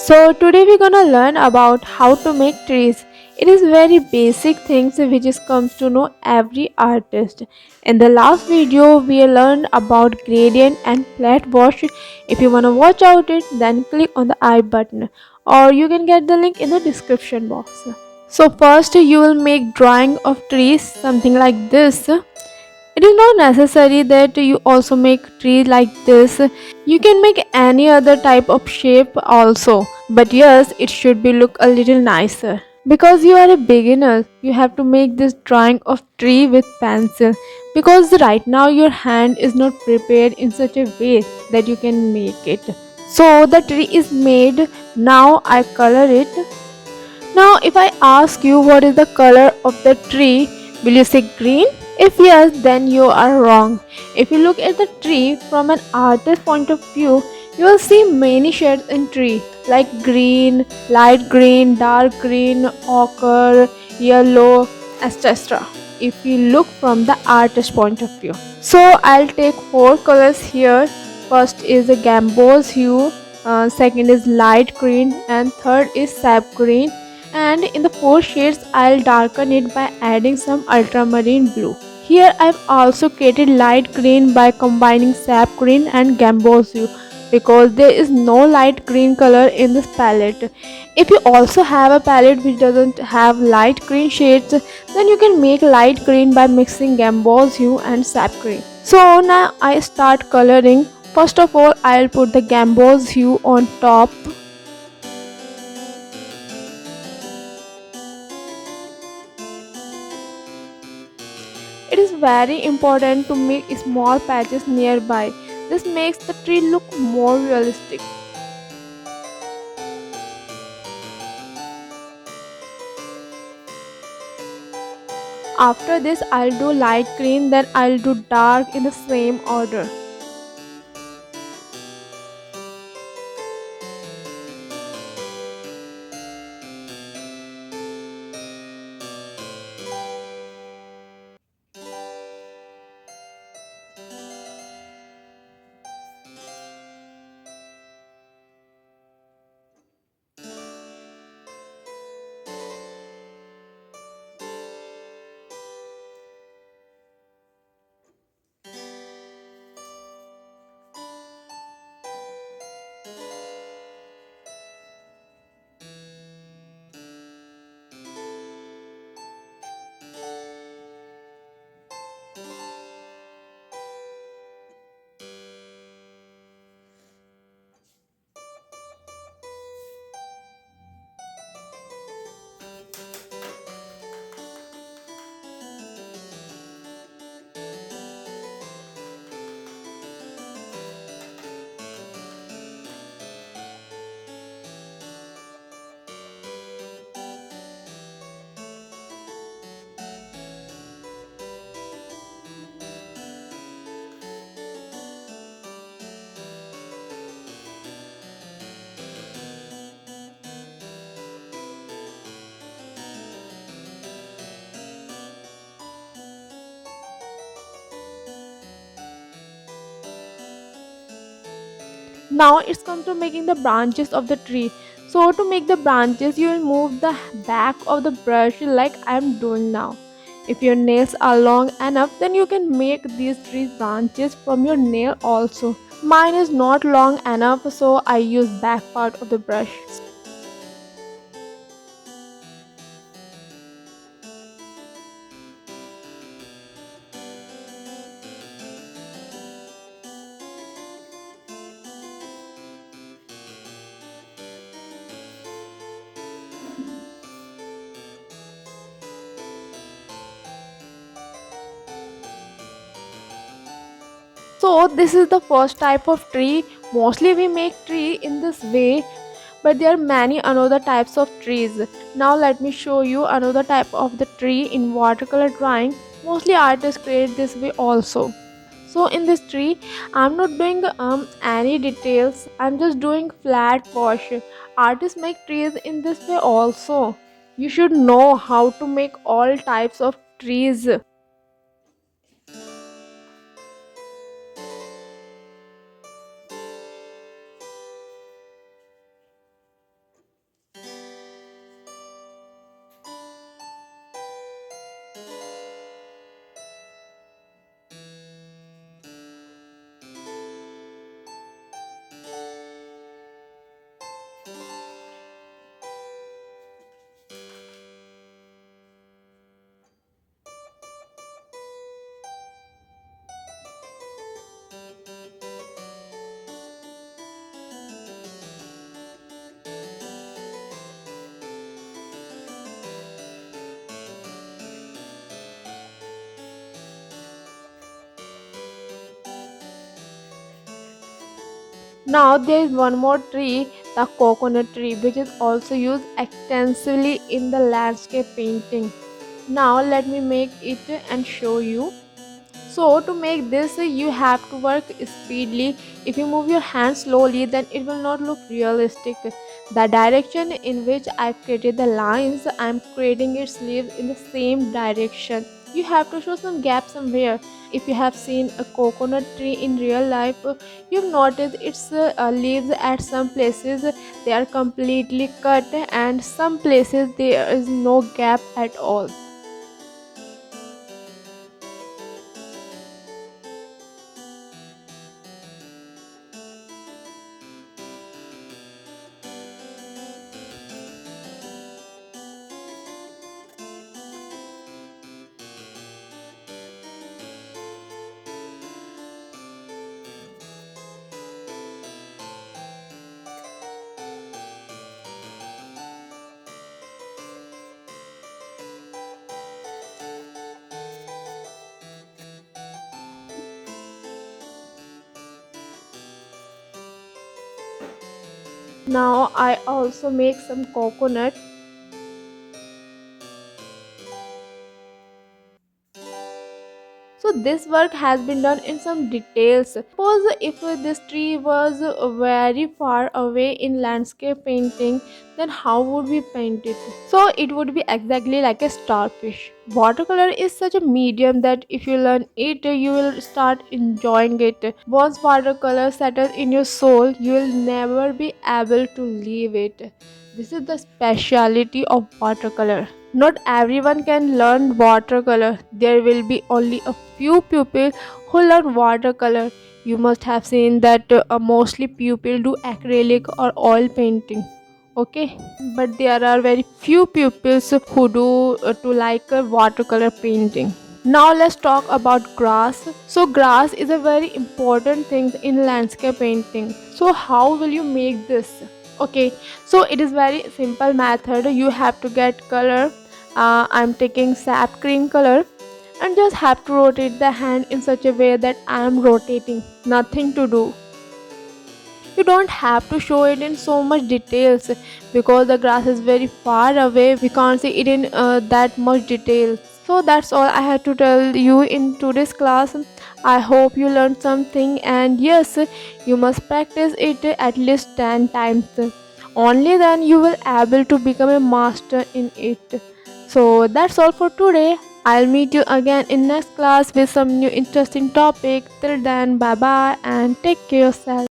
So today we're gonna learn about how to make trees. It is very basic things which is comes to know every artist. In the last video we learned about gradient and flat wash. If you wanna watch out it, then click on the I button or you can get the link in the description box. So first you will make drawing of trees something like this. It is not necessary that you also make tree like this. You can make any other type of shape also. But yes, it should be look a little nicer. Because you are a beginner, you have to make this drawing of tree with pencil. Because right now your hand is not prepared in such a way that you can make it. So the tree is made. Now I color it. Now if I ask you what is the color of the tree, will you say green? If yes, then you are wrong. If you look at the tree from an artist point of view, you will see many shades in tree like green, light green, dark green, ochre, yellow, etc. If you look from the artist point of view. So I'll take four colors here. First is a gamboge hue, second is light green, and third is sap green. And in the four shades, I'll darken it by adding some ultramarine blue. Here I've also created light green by combining sap green and gamboge hue because there is no light green color in this palette. If you also have a palette which doesn't have light green shades, then you can make light green by mixing gamboge hue and sap green. So now I start coloring. First of all, I'll put the gamboge hue on top. It is very important to make small patches nearby. This makes the tree look more realistic. After this, I'll do light green, then I'll do dark in the same order. Now it's come to making the branches of the tree. So to make the branches, you will move the back of the brush like I am doing now. If your nails are long enough, then you can make these tree branches from your nail also. Mine is not long enough, so I use back part of the brush. So this is the first type of tree. Mostly we make tree in this way, but there are many another types of trees. Now let me show you another type of the tree in watercolor drawing. Mostly artists create this way also. So in this tree, I'm not doing any details. I'm just doing flat wash. Artists make trees in this way also. You should know how to make all types of trees. Now there is one more tree, the coconut tree, which is also used extensively in the landscape painting. Now let me make it and show you. So to make this you have to work speedily. If you move your hand slowly then it will not look realistic. The direction in which I've created the lines, I'm creating its leaves in the same direction. You have to show some gap somewhere. If you have seen a coconut tree in real life, you've noticed its leaves at some places they are completely cut and some places there is no gap at all. Now I also make some coconut. So this work has been done in some details. Suppose if this tree was very far away in landscape painting, then how would we paint it? So it would be exactly like a starfish. Watercolor is such a medium that if you learn it, you will start enjoying it. Once watercolor settles in your soul, you will never be able to leave it. This is the speciality of watercolor. Not everyone can learn watercolor. There will be only a few people who learn watercolor. You must have seen that mostly people do acrylic or oil painting. Okay, but there are very few pupils who do to like watercolor painting. Now let's talk about grass. So grass is a very important thing in landscape painting. So how will you make this? Okay, so it is very simple method. You have to get color. I'm taking sap green color and just have to rotate the hand in such a way that I am rotating. Nothing to do. You don't have to show it in so much details because the grass is very far away. We can't see it in that much detail. So that's all I had to tell you in today's class. I hope you learned something, and yes, you must practice it at least 10 times. Only then you will able to become a master in it. So that's all for today. I'll meet you again in next class with some new interesting topic. Till then, bye bye and take care yourself.